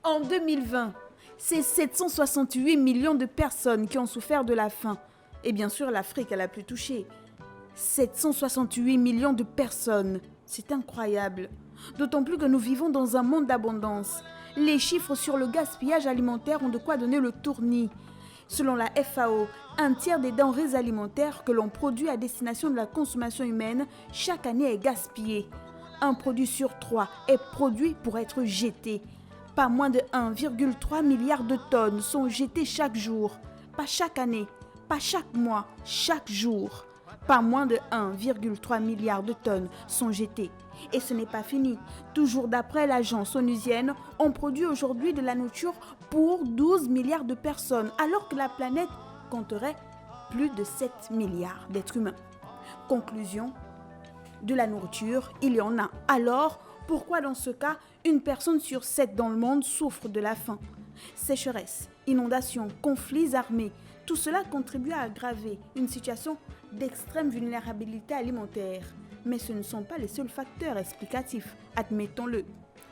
En 2020, c'est 768 millions de personnes qui ont souffert de la faim. Et bien sûr, l'Afrique est la plus touchée. 768 millions de personnes, c'est incroyable. D'autant plus que nous vivons dans un monde d'abondance. Les chiffres sur le gaspillage alimentaire ont de quoi donner le tournis. Selon la FAO, un tiers des denrées alimentaires que l'on produit à destination de la consommation humaine chaque année est gaspillé. Un produit sur 3 est produit pour être jeté. Pas moins de 1,3 milliard de tonnes sont jetées chaque jour. Pas chaque année, pas chaque mois, chaque jour. Pas moins de 1,3 milliard de tonnes sont jetées. Et ce n'est pas fini. Toujours d'après l'agence onusienne, on produit aujourd'hui de la nourriture pour 12 milliards de personnes, alors que la planète compterait plus de 7 milliards d'êtres humains. Conclusion, de la nourriture, il y en a. Alors, pourquoi dans ce cas, une personne sur 7 dans le monde souffre de la faim? Sécheresse, inondations, conflits armés, tout cela contribue à aggraver une situation d'extrême vulnérabilité alimentaire. Mais ce ne sont pas les seuls facteurs explicatifs, admettons-le.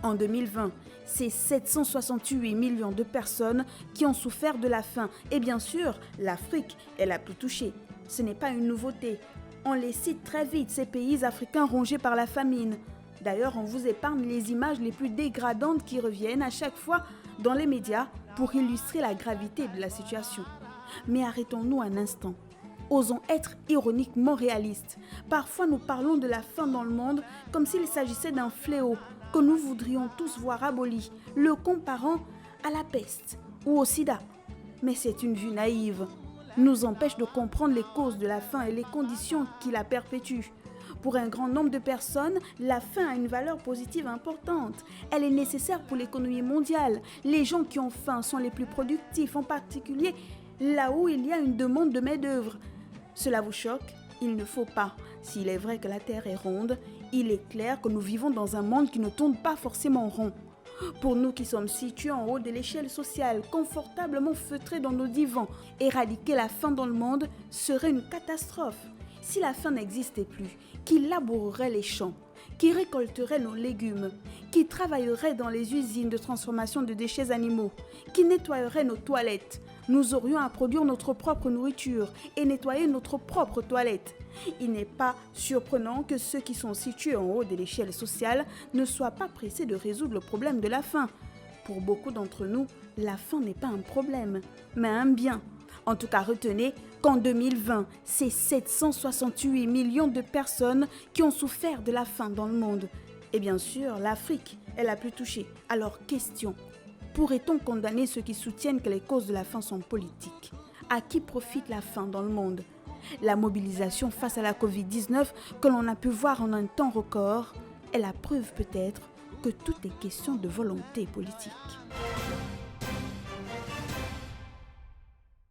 En 2020, c'est 768 millions de personnes qui ont souffert de la faim. Et bien sûr, l'Afrique est la plus touchée. Ce n'est pas une nouveauté. On les cite très vite, ces pays africains rongés par la famine. D'ailleurs, on vous épargne les images les plus dégradantes qui reviennent à chaque fois dans les médias pour illustrer la gravité de la situation. Mais arrêtons-nous un instant. Osons être ironiquement réalistes. Parfois, nous parlons de la faim dans le monde comme s'il s'agissait d'un fléau que nous voudrions tous voir aboli, le comparant à la peste ou au sida. Mais c'est une vue naïve. Nous empêche de comprendre les causes de la faim et les conditions qui la perpétuent. Pour un grand nombre de personnes, la faim a une valeur positive importante. Elle est nécessaire pour l'économie mondiale. Les gens qui ont faim sont les plus productifs, en particulier là où il y a une demande de main-d'œuvre. Cela vous choque? Il ne faut pas. S'il est vrai que la Terre est ronde, il est clair que nous vivons dans un monde qui ne tourne pas forcément rond. Pour nous qui sommes situés en haut de l'échelle sociale, confortablement feutrés dans nos divans, éradiquer la faim dans le monde serait une catastrophe. Si la faim n'existait plus, qui labourerait les champs, qui récolterait nos légumes, qui travaillerait dans les usines de transformation de déchets animaux, qui nettoierait nos toilettes, nous aurions à produire notre propre nourriture et nettoyer notre propre toilette. Il n'est pas surprenant que ceux qui sont situés en haut de l'échelle sociale ne soient pas pressés de résoudre le problème de la faim. Pour beaucoup d'entre nous, la faim n'est pas un problème, mais un bien. En tout cas, retenez qu'en 2020, c'est 768 millions de personnes qui ont souffert de la faim dans le monde. Et bien sûr, l'Afrique est la plus touchée. Alors, question, pourrait-on condamner ceux qui soutiennent que les causes de la faim sont politiques? À qui profite la faim dans le monde? La mobilisation face à la Covid-19 que l'on a pu voir en un temps record est la preuve peut-être que tout est question de volonté politique.